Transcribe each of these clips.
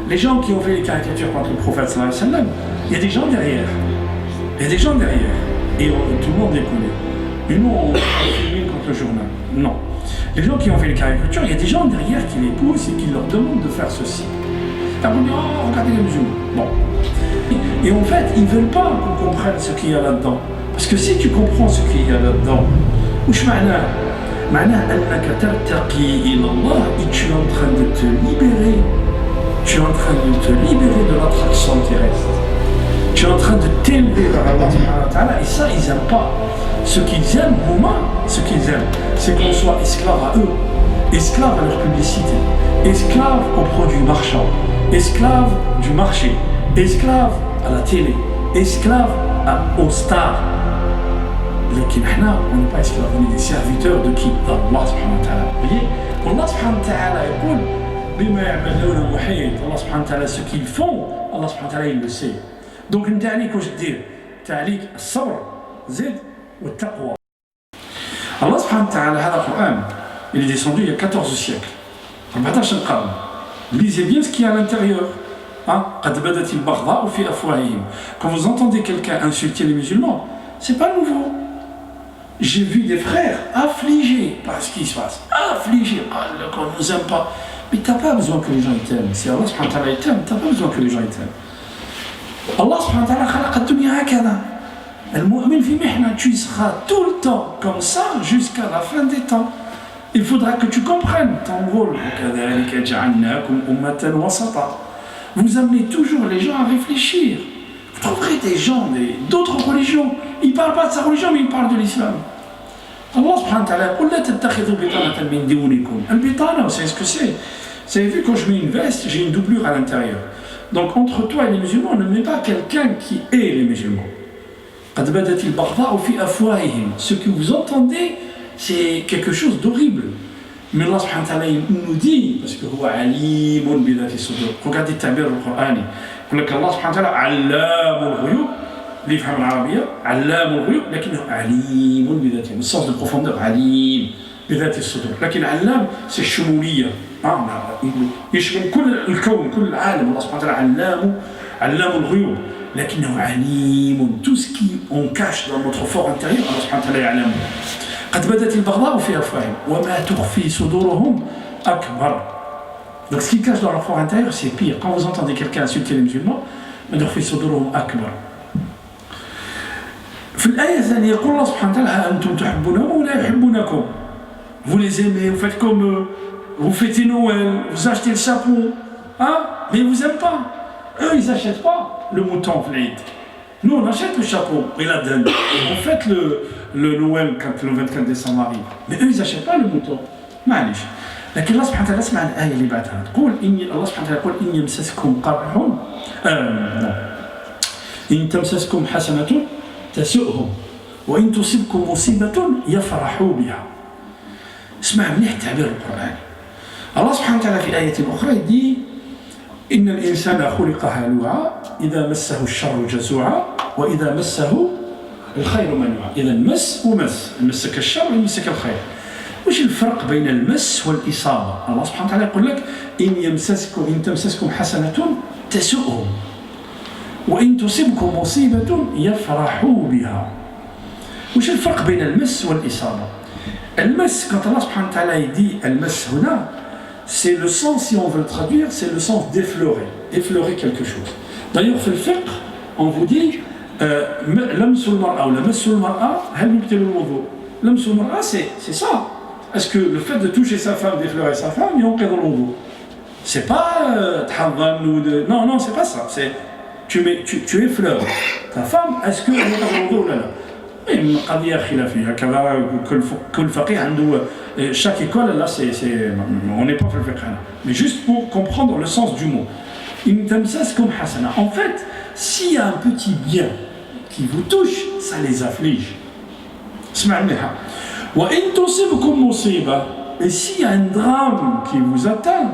Les gens qui ont fait les caricatures contre le prophète sallallahu alayhi wa sallam, il y a des gens derrière. Il y a des gens derrière. Et tout le monde les connaît. Et nous, on filme contre le journal. Non. Les gens qui ont fait les caricatures, il y a des gens derrière qui les poussent et qui leur demandent de faire ceci. T'as dit, oh, regardez les musulmans. Bon. Et en fait, ils ne veulent pas qu'on comprenne ce qu'il y a là-dedans. Parce que si tu comprends ce qu'il y a là-dedans, وش معناه؟ معناه أنك ترتقي إلى الله et tu es en train de te libérer. Tu es en train de te libérer de l'attraction terrestre. Tu es en train de t'élever vers Allah subhanahu wa ta'ala et ça, ils n'aiment pas. Ce qu'ils aiment, ce qu'ils aiment, c'est qu'on soit esclave à eux, esclave à leur publicité, esclave aux produits marchands, esclave du marché, esclave à la télé, esclave aux stars. Mais on n'est pas esclaves, on est des serviteurs de qui? Allah subhanahu wa ta'ala. Vous voyez? Allah subhanahu wa ta'ala يقول بما يعملون محيط. Allah subhanahu wa ta'ala, ce qu'ils font, Allah subhanahu wa ta'ala, il le sait. Donc انت عليك واش دير؟ انت عليك الصبر زيد والتقوى. Allah subhanahu wa ta'ala, هذا القرآن il est descendu il y a 14 siècles. 14 القرن. Lisez bien ce qu'il y a à l'intérieur. قد بدت البغضاء في أفواههم. Quand vous entendez quelqu'un insulter les musulmans, c'est pas nouveau. J'ai vu des frères affligés par ce qui se passe. Affligés. Qu'on ne nous aime pas. Mais tu n'as pas besoin que les gens t'aiment. Si Allah subhanahu wa ta'ala t'aime, tu n'as pas besoin que les gens t'aiment. Allah subhanahu wa ta'ala خلق الدنيا هكذا. المؤمن في محنة. Tu seras tout le temps comme ça jusqu'à la fin des temps. Il faudra que tu comprennes ton rôle. وكذلك جعلناكم أمة وسطا. Vous amenez toujours les gens à réfléchir. Vous trouverez des gens d'autres religions. Ils ne parlent pas de sa religion, mais ils parlent de l'islam. Allah subhanahu wa ta'ala قل لا تتخذوا بطانة من دونكم. البطانة, vous savez ce que c'est? Vous avez vu, quand je mets une veste, j'ai une doublure à l'intérieur. Donc entre toi et les musulmans, ne mets pas quelqu'un qui est les musulmans. قد بدت البغضاء في أفواههم. Ce que vous entendez, c'est quelque chose d'horrible. Mais Allah subhanahu wa ta'ala nous dit, parce que هو عليم بذات الصدور. Regardez le تعبير القرآني. يقول لك الله سبحانه وتعالى علام الغيوب. اللي يفهم العربية علام الغيوب لكنه عليم بذاته. السنس de profondeur عليم بذات الصدور. لكن علام c'est الشمولية. يشمل كل الكون كل العالم. الله سبحانه وتعالى علام الغيوب لكنه عليم. Tout ce qu'on cache dans notre fort intérieur, Allah سبحانه وتعالى يعلم. قد بدت البغضاء في أفواههم وما تخفي صدورهم أكبر. Donc ce qu'ils cachent dans leur fort intérieur, c'est pire. Quand vous entendez quelqu'un insulter les musulmans, ما تخفي صدورهم أكبر. في الآية الثانية يقول الله سبحانه وتعالى ها أنتم تحبونهم ولا يحبونكم. Vous les aimez, vous faites comme eux, vous fêtez Noël, vous achetez le chapeau, mais ils ne vous aiment pas. Eux, ils n'achètent pas le mouton Fleid. Nous, on achète le chapeau et la dinde. On fête le Noël quand le 24 décembre arrive. Mais eux, ils n'achètent pas le mouton. معليش. لكن الله سبحانه وتعالى اسمع الآية اللي بعدها تقول الله سبحانه وتعالى يقول إن يمسسكم قرح إن تمسسكم حسنة تسؤهم وإن تصبكم مصيبة يفرحوا بها. اسمع مليح تعبير القرآن. الله سبحانه وتعالى في آية أخرى يقول إن الإنسان خلق هلوعا إذا مسه الشر جزوعا وإذا مسه الخير منوعا. إذا مس ومس، يمسك الشر ويمسك الخير. وش الفرق بين المس والإصابة؟ الله سبحانه وتعالى يقول لك إن تمسسكم حسنة تسؤهم وإن تصبكم مصيبة يفرحوا بها. وش الفرق بين المس والإصابة؟ المس, quand Allah subhanahu wa ta'ala dit المس هنا, c'est le sens, si on veut le traduire, c'est le sens d'effleurer, effleurer quelque chose. D'ailleurs, في الفقه, on vous dit لمس المرأة ou لمس المرأة هل يبطل الوضوء؟ لمس المرأة, c'est ça. Est-ce que le fait de toucher sa femme, d'effleurer sa femme, ينقض الوضوء? C'est pas تحضن ou de... Non, c'est pas ça. C'est tu effleures ta femme, est-ce que ينقض الوضوء ولا لا؟ قضية خلافية كذا كل فقيه عنده chaque école là on n'est pas في الفقه هنا. Mais juste pour comprendre le sens du mot. إن تمسسكم حسنة. En fait, s'il y a un petit bien qui vous touche, ça les afflige. اسمع منها. وإن تصبكم مصيبة. Et s'il y a un drame qui vous atteint,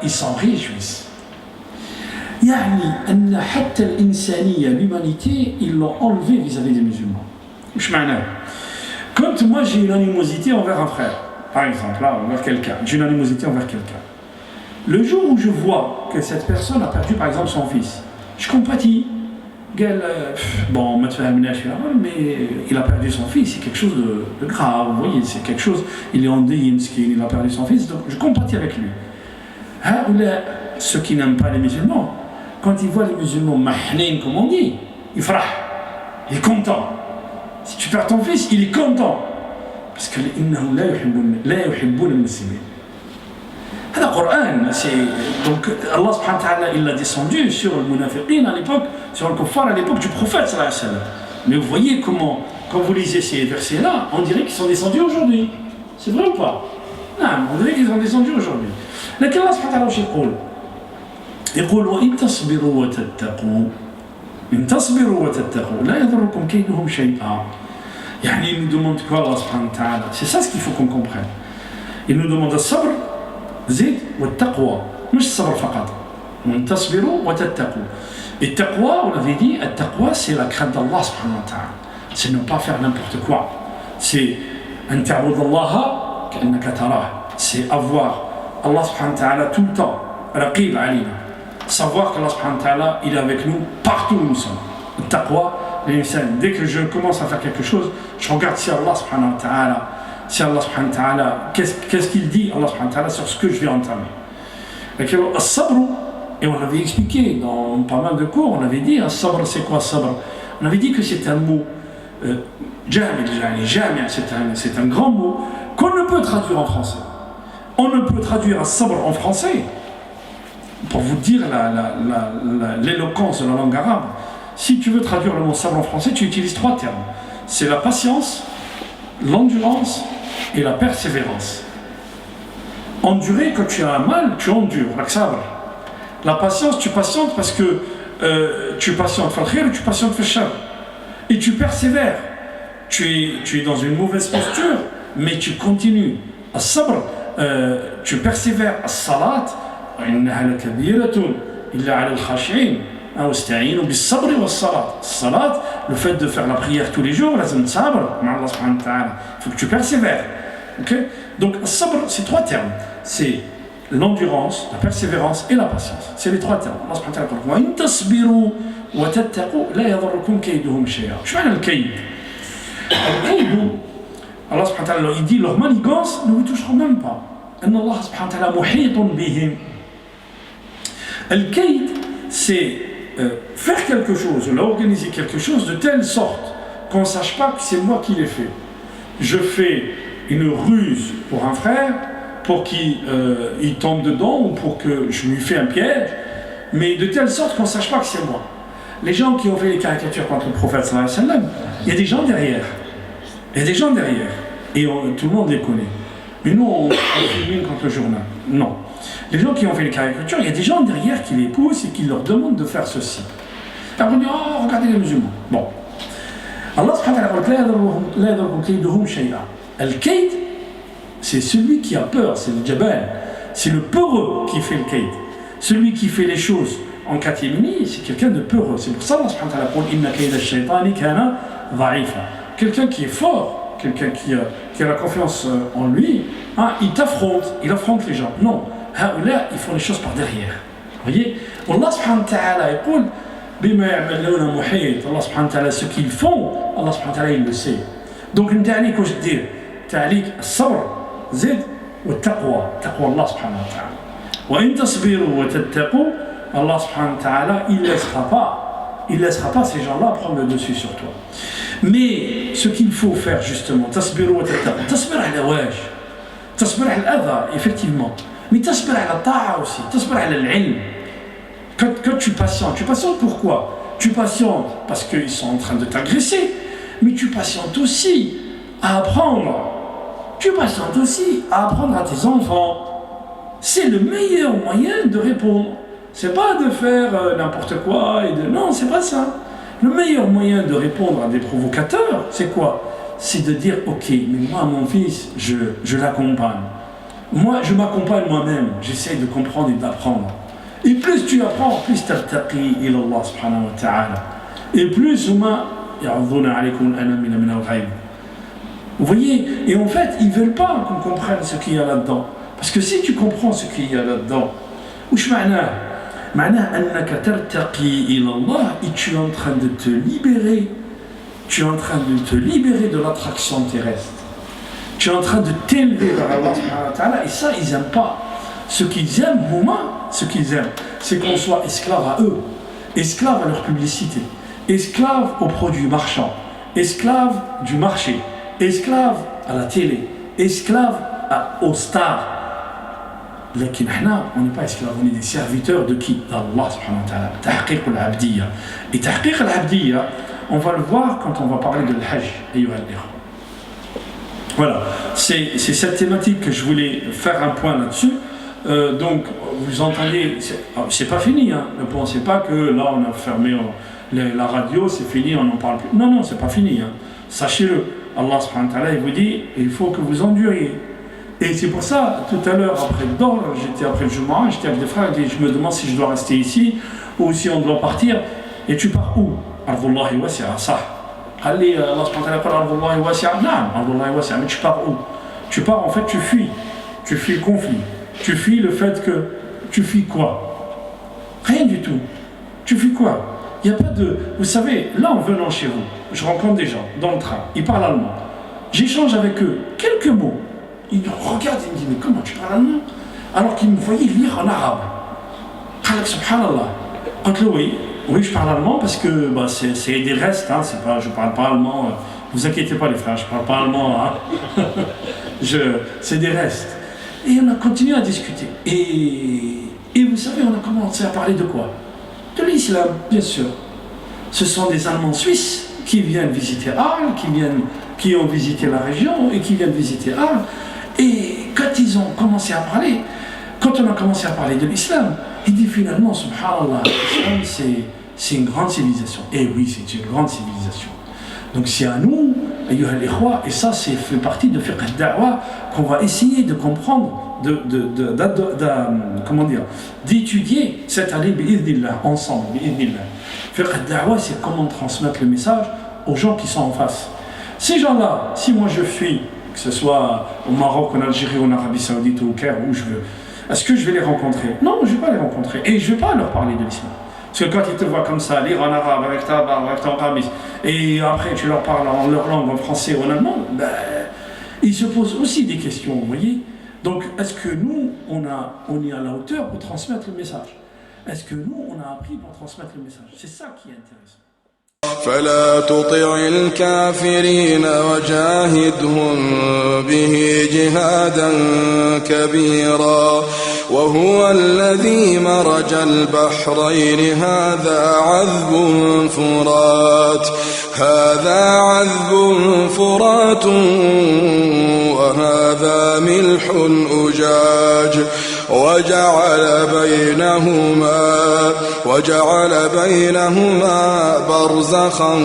ils s'en réjouissent. يعني أن حتى الإنسانية, l'humanité, ils l'ont enlevé vis-à-vis des musulmans. وش معناه؟ Quand moi j'ai une animosité envers un frère, par exemple, là, envers quelqu'un, j'ai une animosité envers quelqu'un. Le jour où je vois que cette personne a perdu par exemple son fils, je compatis. Bon, mais il a perdu son fils, c'est quelque chose de grave, vous voyez, c'est quelque chose, il est endeuillé, il a perdu son fils, donc je compatis avec lui. Ceux qui n'aiment pas les musulmans, quand ils voient les musulmans mahnin, comme on dit, il est content. Si tu perds ton fils, il est content. Parce que لا يحبون المسلمين. هذا Coran, donc Allah subhanahu wa ta'ala il l'a descendu sur le munafiqin à l'époque, sur le kuffar à l'époque du prophète sallallahu alayhi wa sallam. Mais vous voyez comment, quand vous lisez ces versets-là, on dirait qu'ils sont descendus aujourd'hui. C'est vrai ou pas? Non, on dirait qu'ils sont descendus aujourd'hui. لكن الله سبحانه وتعالى وش يقول وإن تصبروا وتتقوا إن تصبروا وتتقوا لا يضركم كيدهم شيئا. يعني il nous demande quoi Allah subhanahu wa ta'ala? C'est ça ce qu'il faut qu'on comprenne. Il nous demande le sabr, zid wa taqwa. مش الصبر فقط. وإن تصبروا وتتقوا. Et taqwa, on avait dit, taqwa c'est la crainte d'Allah subhanahu wa ta'ala. C'est ne pas faire n'importe quoi. C'est أن تعبد الله كأنك تراه. C'est avoir Allah subhanahu wa ta'ala tout le temps. Raqib alina. Savoir qu'Allah subhanahu wa ta'ala il est avec nous partout où nous sommes. Taqwa. Dès que je commence à faire quelque chose, je regarde si Allah subhanahu wa ta'ala, qu'est-ce qu'il dit Allah subhanahu wa ta'ala sur ce que je vais entamer. Et on l'avait expliqué dans pas mal de cours, on avait dit, sabr c'est quoi sabr? On avait dit que c'est un mot, c'est un grand mot qu'on ne peut traduire en français. On ne peut traduire sabr en français, pour vous dire l'éloquence de la langue arabe. Si tu veux traduire le mot sabr en français, tu utilises 3 termes. C'est la patience, l'endurance et la persévérance. Endurer, quand tu as un mal, tu endures, la sabr. La patience, tu patientes parce que tu patientes fal khir et tu patientes fal shar. Et tu persévères. Tu es dans une mauvaise posture, mais tu continues. As-sabr, tu persévères. As-salat, innaha lakabiratun illa ala al-khashi'in. Salat, le fait de faire la prière tous les jours, il faut que tu persévères. Okay? Donc, sabr, c'est 3 termes. C'est l'endurance, la persévérance et la patience. C'est les 3 termes. Allah subhanahu wa ta'ala il dit leur manigance ne vous toucheront même pas. Allah subhanahu wa ta'ala muhitun bihim. Al-kayd, c'est faire quelque chose, organiser quelque chose de telle sorte qu'on ne sache pas que c'est moi qui l'ai fait. Je fais une ruse pour un frère, pour qu'il tombe dedans ou pour que je lui fais un piège, mais de telle sorte qu'on ne sache pas que c'est moi. Les gens qui ont fait les caricatures contre le prophète sallallahu alayhi wa sallam, il y a des gens derrière. Il y a des gens derrière. Et tout le monde les connaît. Mais nous, on filme contre le journal. Non. Les gens qui ont fait les caricatures, il y a des gens derrière qui les poussent et qui leur demandent de faire ceci. Après, on dit, oh, regardez les musulmans. Bon. Allah subhanahu wa ta'ala, al-kayd, c'est celui qui a peur, c'est le jabal. C'est le peureux qui fait le kayd. Celui qui fait les choses en catimini, c'est quelqu'un de peureux. C'est pour ça Allah subhanahu wa ta'ala dit, inna kayda ash-shaytani kana dha'ifa. Quelqu'un qui est fort, quelqu'un qui a la confiance en lui, hein, il affronte les gens. Non. Là, ils font les choses par derrière. Vous voyez? Allah subhanahu wa ta'ala yaqul bima ya'maluna muhit. Allah subhanahu wa ta'ala ce qu'ils font, Allah subhanahu wa ta'ala il le sait. Donc une ta'liq je dis, ta'liq as-sabr, zid wa taqwa, taqwa Allah subhanahu wa ta'ala. Wa in tasbiru wa tattaqu, Allah subhanahu wa ta'ala il laissera pas ces gens-là prendre le dessus sur toi. Mais ce qu'il faut faire justement, tasbiru wa tattaqu, tasbir ala waj, tasbir ala adha, effectivement. Mais tasbir ala ta'a aussi, tasbir ala al-ilm. Quand tu patientes pourquoi? Tu patientes parce qu'ils sont en train de t'agresser, mais tu patientes aussi à apprendre. Tu patientes aussi à apprendre à tes enfants. C'est le meilleur moyen de répondre. C'est pas de faire n'importe quoi non, c'est pas ça. Le meilleur moyen de répondre à des provocateurs, c'est quoi? C'est de dire, ok, mais moi, mon fils, je l'accompagne. Moi, je m'accompagne moi-même, j'essaie de comprendre et d'apprendre. Et plus tu apprends, plus t'attaqi ila Allah subhanahu wa ta'ala. Et plus vous voyez, et en fait, ils ne veulent pas qu'on comprenne ce qu'il y a là-dedans. Parce que si tu comprends ce qu'il y a là-dedans, وش معناه؟ معناه أنك ترتقي إلى الله et tu es en train de te libérer. Tu es en train de te libérer de l'attraction terrestre. Tu es en train de t'élever vers Allah subhanahu wa ta'ala. Et ça, ils n'aiment pas. Ce qu'ils aiment, ce qu'ils aiment, c'est qu'on soit esclave à eux, esclave à leur publicité, esclave aux produits marchands, esclave du marché, esclave à la télé, esclave aux stars. لكن احنا on n'est pas esclaves, on est des serviteurs de qui? d'Allah subhanahu wa ta'ala. تحقيق العبدية. Et تحقيق العبدية, on va le voir quand on va parler de l'Hajj. Voilà, c'est cette thématique que je voulais faire un point là-dessus. Donc, vous entendez, c'est pas fini, hein. Ne pensez pas que là on a fermé la radio, c'est fini, on n'en parle plus. Non, c'est pas fini, hein. Sachez-le, Allah subhanahu wa ta'ala, il vous dit, il faut que vous enduriez. Et c'est pour ça, tout à l'heure, après le Dor, j'étais après le Jumu'ah, j'étais avec des frères, et je me demande si je dois rester ici ou si on doit partir. Et tu pars où? Ardullahi wasi'a, ça. Allez, Allah subhanahu wa ta'ala, Ardullahi wasi'a, non, Ardullahi wasi'a, mais tu pars où? Tu pars, en fait, tu fuis le conflit. Tu fuis le fait que... Tu fuis quoi? Rien du tout. Tu fuis quoi? Il n'y a pas de... Vous savez, là, en venant chez vous, je rencontre des gens dans le train, ils parlent allemand. J'échange avec eux quelques mots. Ils me regardent et me disent, mais comment tu parles allemand? Alors qu'ils me voyaient lire en arabe. Subhanallah. Oui, je parle allemand parce que bah, c'est des restes, hein, je ne parle pas allemand. Ne vous inquiétez pas les frères, je ne parle pas allemand. Hein. C'est des restes. Et on a continué à discuter. Et vous savez, on a commencé à parler de quoi? De l'islam, bien sûr. Ce sont des Allemands suisses qui viennent visiter Arles, qui ont visité la région et qui viennent visiter Arles. Et quand ils ont commencé à parler, quand on a commencé à parler de l'islam, il dit finalement, subhanallah, l'islam c'est une grande civilisation. Et oui, c'est une grande civilisation. Donc c'est à nous, ayyuha al-ikhwa, et ça fait partie de fiqh al-da'wa qu'on va essayer de comprendre, comment dire, d'étudier cette année bi'idhnillah, ensemble, bi'idhnillah. Fiqh al-da'wa, c'est comment transmettre le message aux gens qui sont en face. Ces gens-là, si moi je fuis, que ce soit au Maroc, en Algérie, en Arabie Saoudite ou au Caire, où je veux, est-ce que je vais les rencontrer? Non, je ne vais pas les rencontrer. Et je ne vais pas leur parler de l'islam. Parce que quand ils te voient comme ça, lire en arabe, avec ta barbe, avec ton qamis, et après tu leur parles en leur langue, en français ou en allemand, ben, ils se posent aussi des questions, vous voyez. Donc, est-ce que nous, on est à la hauteur pour transmettre le message? Est-ce que nous, on a appris pour transmettre le message? C'est ça qui est intéressant. فلا تطع الكافرين وجاهدهم به جهادا كبيرا وهو الذي مرج البحرين هذا عذب فرات وهذا ملح أجاج وجعل بينهما برزخا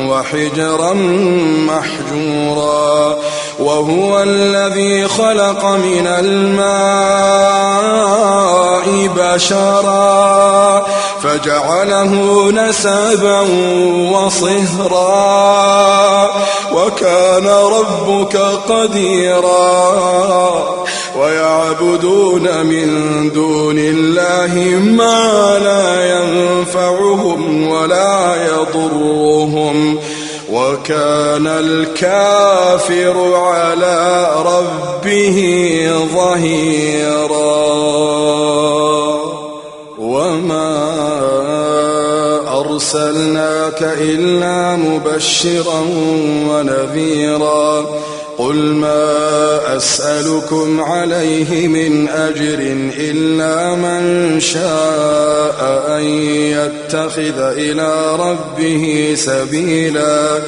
وحجرا محجورا وهو الذي خلق من الماء بشرا فجعله نسبا وصهرا وكان ربك قديرا ويعبدون من دون الله ما لا ينفعهم ولا يضرهم وكان الكافر على ربه ظهيرا وما أرسلناك إلا مبشرا ونذيرا قل ما أسألكم عليه من أجر إلا من شاء أن يتخذ إلى ربه سبيلا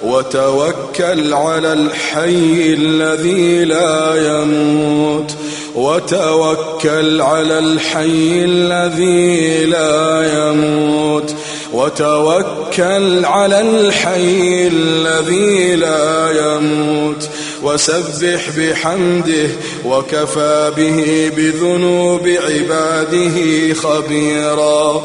وتوكل على الحي الذي لا يموت وتوكل على الحي الذي لا يموت وتوكل على الحي الذي لا يموت وسبح بحمده وكفى به بذنوب عباده خبيرا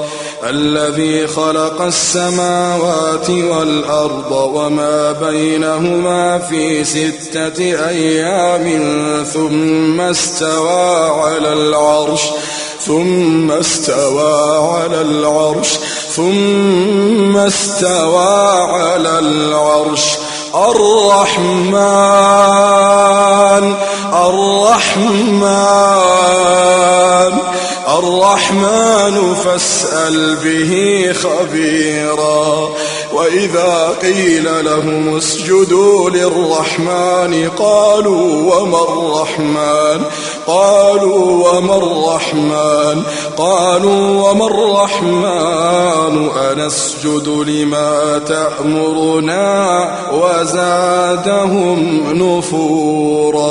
الذي خلق السماوات والأرض وما بينهما في 6 أيام ثم استوى على العرش ثم استوى على العرش الرحمن فاسأل به خبيرا. وإذا قيل لهم اسجدوا للرحمن قالوا وما الرحمن أنسجد لما تأمرنا وزادهم نفورا.